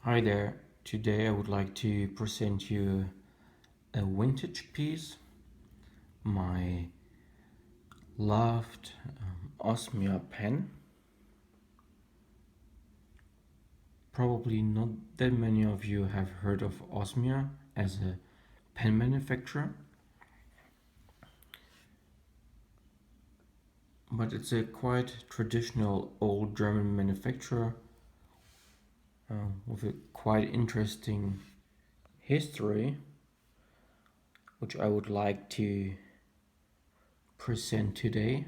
Hi there. Today I would like to present you a vintage piece, my loved Osmia pen. Probably not that many of you have heard of Osmia as a pen manufacturer, but it's a quite traditional old German manufacturer with a quite interesting history, which I would like to present today.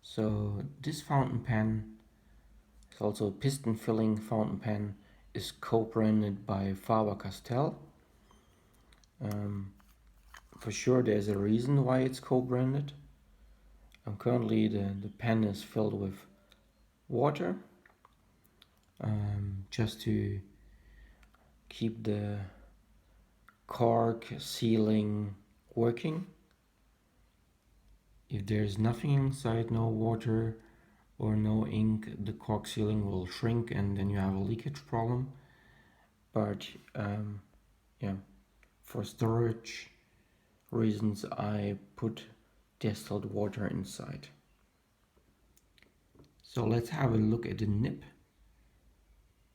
So this fountain pen, it's also a piston filling fountain pen, is co-branded by FABER-CASTELL. For sure there's a reason why it's co-branded. Currently the pen is filled with water, just to keep the cork sealing working. If there's nothing inside, no water or no ink, the cork sealing will shrink and then you have a leakage problem. But yeah, for storage reasons I put distilled water inside. So let's have a look at the nib.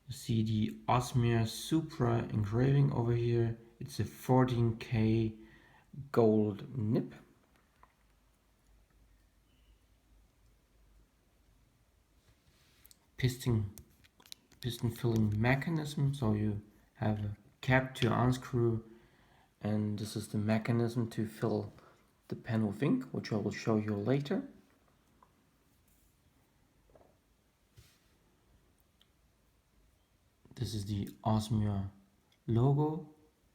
You see the Osmia Supra engraving over here. It's a 14K gold nib. Piston filling mechanism, so you have a cap to unscrew, and this is the mechanism to fill the pen with ink, which I will show you later. This is the Osmia logo.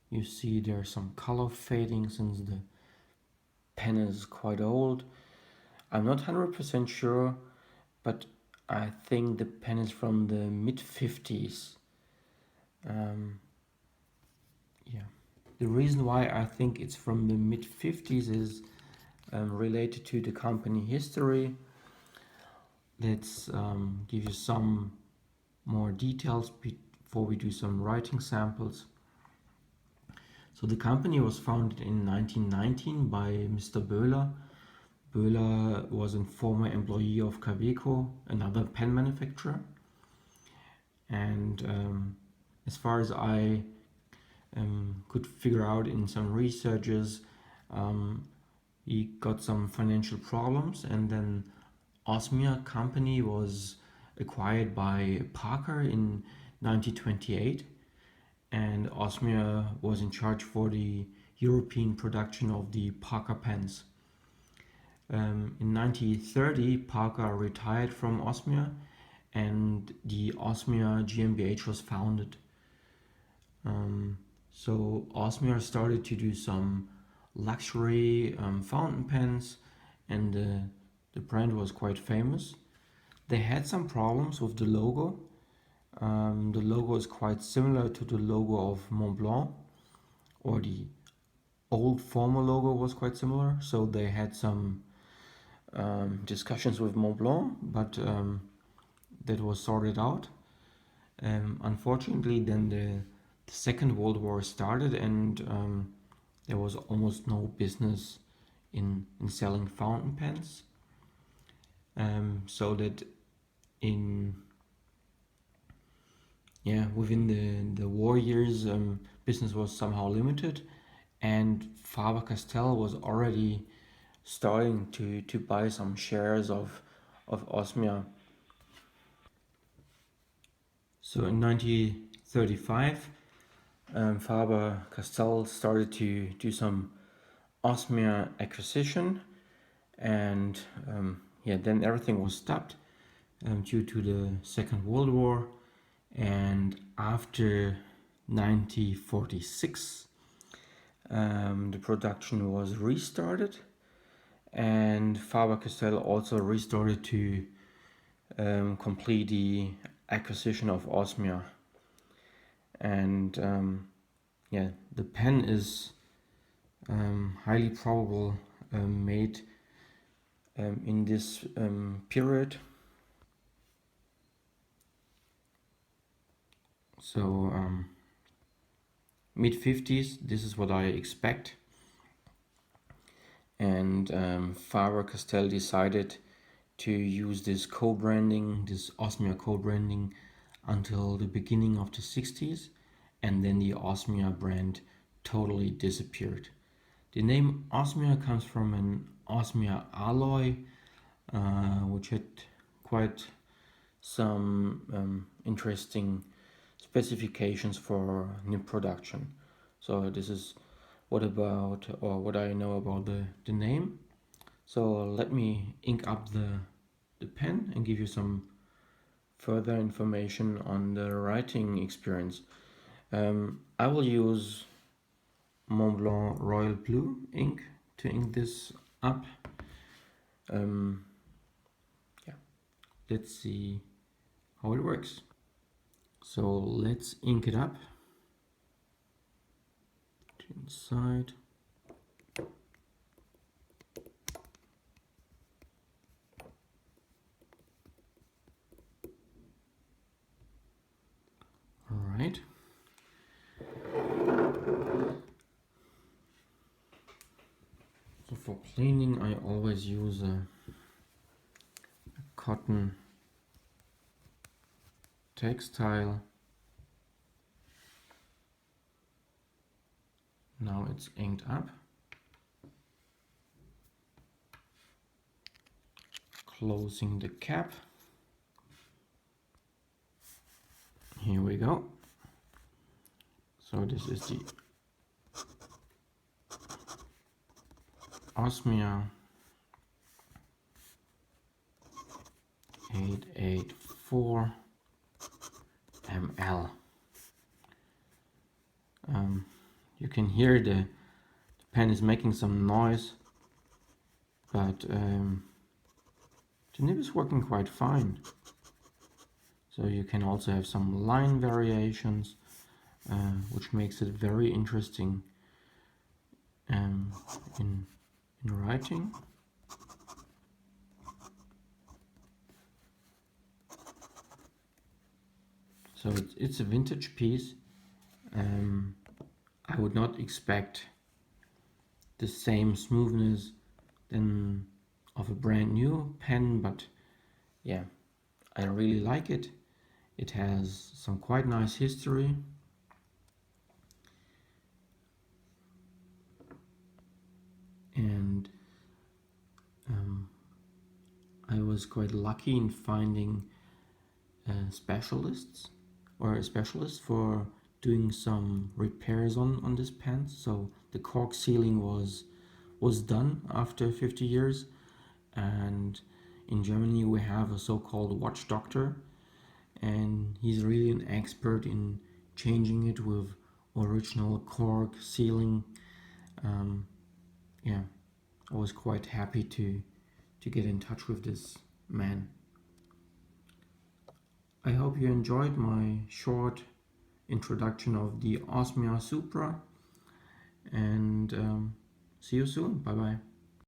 You see there's some color fading since the pen is quite old. I'm not 100% sure, but I think the pen is from the mid-50s. Yeah. The reason why I think it's from the mid-50s is related to the company history. Let's give you some more details before we do some writing samples. So the company was founded in 1919 by Mr. Böhler. Böhler was a former employee of Caveco, another pen manufacturer. And as far as I could figure out in some researches, he got some financial problems, and then Osmia company was acquired by Parker in 1928, and Osmia was in charge for the European production of the Parker pens. In 1930, Parker retired from Osmia and the Osmia GmbH was founded. So Osmia started to do some luxury fountain pens, and the brand was quite famous. They had some problems with the logo. The logo is quite similar to the logo of Montblanc, or the old former logo was quite similar, so they had some discussions with Montblanc, but that was sorted out. Unfortunately, then the Second World War started, and there was almost no business in selling fountain pens. So that within the war years, business was somehow limited, and Faber-Castell was already starting to buy some shares of Osmia. So in 1935, Faber-Castell started to do some Osmia acquisition, and then everything was stopped due to the Second World War. And after 1946, the production was restarted, and Faber-Castell also restarted to complete the acquisition of Osmia. And the pen is highly probable made in this period. So mid-50s, this is what I expect. And Faber-Castell decided to use this co-branding, this Osmia co-branding, until the beginning of the 60s, and then the Osmia brand totally disappeared. The name Osmia comes from an Osmia alloy, which had quite some interesting specifications for nib production. So this is what I know about the name. So let me ink up the pen and give you some further information on the writing experience. I will use Mont Blanc Royal Blue ink to ink this up. Yeah, let's see how it works. So let's ink it up to inside. All right. So for cleaning, I always use a cotton textile. Now it's inked up. Closing the cap. Here we go. So this is the Osmia 884 ml. You can hear the pen is making some noise, but the nib is working quite fine. So you can also have some line variations, which makes it very interesting in writing. So it's a vintage piece. I would not expect the same smoothness than of a brand new pen, but yeah, I really like it. It has some quite nice history. And I was quite lucky in finding specialists or a specialist for doing some repairs on this pen. So the cork sealing was done after 50 years, and in Germany we have a so-called watch doctor, and he's really an expert in changing it with original cork sealing. Yeah, I was quite happy to get in touch with this man. I hope you enjoyed my short introduction of the Osmia Supra, and see you soon. Bye bye.